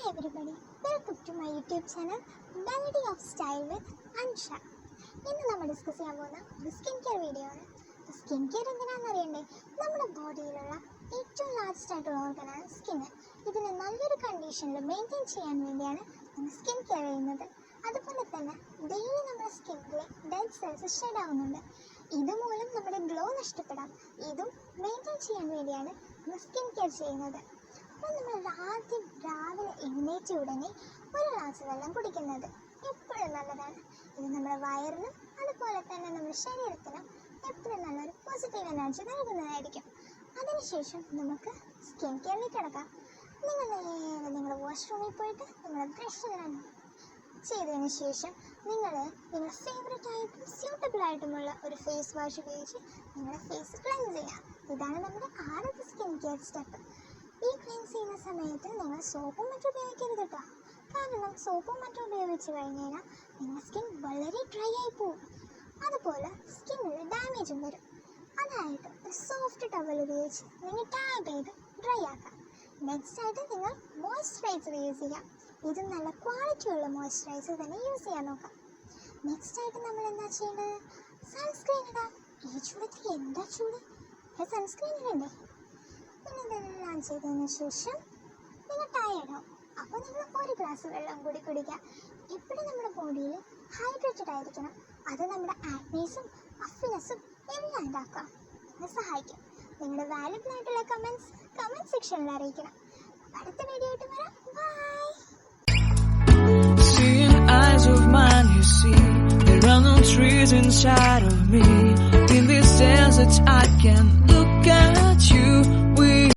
everybody, welcome to my YouTube channel Melody of Style with Ansha. ഇന്ന് നമ്മൾ discuss ചെയ്യാൻ പോകുന്ന ഒരു സ്കിൻ കെയർ വീഡിയോ ആണ്. സ്കിൻ കെയർ എന്തിനാണെന്ന് അറിയണ്ടേ? നമ്മുടെ ബോഡിയിലുള്ള ഏറ്റവും ലാർജസ്റ്റ് ആയിട്ടുള്ള ഓർഗനാണ് സ്കിന്ന്. ഇതിനെ നല്ലൊരു കണ്ടീഷനിൽ മെയിൻറ്റെയിൻ ചെയ്യാൻ വേണ്ടിയാണ് നമ്മൾ സ്കിൻ കെയർ ചെയ്യുന്നത്. അതുപോലെ തന്നെ ഡെയിലി നമ്മുടെ സ്കിന്നിലെ ഡെഡ് സെൽസ് ഷെഡ് ആവുന്നുണ്ട്. ഇതുമൂലം നമ്മുടെ ഗ്ലോ നഷ്ടപ്പെടാം. ഇതും മെയിൻറ്റെയിൻ ചെയ്യാൻ വേണ്ടിയാണ് നമ്മൾ സ്കിൻ കെയർ ചെയ്യുന്നത്. അപ്പോൾ നമ്മൾ ആദ്യം രാവിലെ എഴുന്നേറ്റ ഉടനെ ഒരു ഗ്ലാസ് വെള്ളം കുടിക്കുന്നത് എപ്പോഴും നല്ലതാണ്. ഇത് നമ്മുടെ വയറിനും അതുപോലെ തന്നെ നമ്മുടെ ശരീരത്തിനും എപ്പോഴും നല്ലൊരു പോസിറ്റീവ് എനർജി നൽകുന്നതായിരിക്കും. അതിനുശേഷം നമുക്ക് സ്കിൻ കെയറിലേക്ക് കിടക്കാം. നിങ്ങൾ വാഷ്റൂമിൽ പോയിട്ട് നിങ്ങൾ ബ്രഷ് ചെയ്തതിന് ശേഷം നിങ്ങളുടെ ഫേവറേറ്റ് ആയിട്ടും സ്യൂട്ടബിൾ ആയിട്ടുമുള്ള ഒരു ഫേസ് വാഷ് ഉപയോഗിച്ച് നിങ്ങളുടെ ഫേസ് ക്ലെൻസ് ചെയ്യാം. ഇതാണ് നമ്മുടെ ആദ്യത്തെ സ്കിൻ കെയർ സ്റ്റെപ്പ്. ഈ ക്ലീൻസ് ചെയ്യുന്ന സമയത്ത് നിങ്ങൾ സോപ്പും മറ്റും ഉപയോഗിക്കരുത് കേട്ടോ. കാരണം സോപ്പും മറ്റും ഉപയോഗിച്ച് കഴിഞ്ഞാൽ നിങ്ങളുടെ സ്കിൻ വളരെ ഡ്രൈ ആയി പോകും. അതുപോലെ സ്കിന്നിൽ ഡാമേജും വരും. അതായിട്ട് ഒരു സോഫ്റ്റ് ടവൽ ഉപയോഗിച്ച് നിങ്ങൾ ടാപ്പ് ചെയ്ത് ഡ്രൈ ആക്കാം. നെക്സ്റ്റ് ആയിട്ട് നിങ്ങൾ മോയ്സ്ചറൈസർ യൂസ് ചെയ്യാം. ഇത് നല്ല ക്വാളിറ്റി ഉള്ള മോയ്സ്ചറൈസർ തന്നെ യൂസ് ചെയ്യാൻ നോക്കാം. നെക്സ്റ്റ് ആയിട്ട് നമ്മൾ എന്താ ചെയ്യേണ്ടത്? സൺസ്ക്രീൻ ഇടാം. ഈ ചൂടത്തിൽ എന്താ ചൂട്, സൺസ്ക്രീൻ ഇടണ്ടേ? പിന്നെ ഇതെല്ലാം ചെയ്തതിന് ശേഷം നിങ്ങൾ ടയേർഡാവും. അപ്പോൾ നിങ്ങൾ ഒരു ഗ്ലാസ് വെള്ളം കൂടി കുടിക്കുക. എപ്പോഴും നമ്മുടെ ബോഡിയിൽ ഹൈഡ്രേറ്റഡ് ആയിരിക്കണം. അത് നമ്മുടെ ആക്നീസും പഫിനെസ്സും എല്ലാം ഉണ്ടാക്കാം. അത് സഹായിക്കും. നിങ്ങളുടെ വാല്യുബിൾ ആയിട്ടുള്ള കമൻറ്റ് സെക്ഷനിൽ അറിയിക്കണം. അടുത്ത വീഡിയോ ആയിട്ട് വരാം. By. Seeing eyes of mine, you see, there are no trees inside of me. In these deserts I can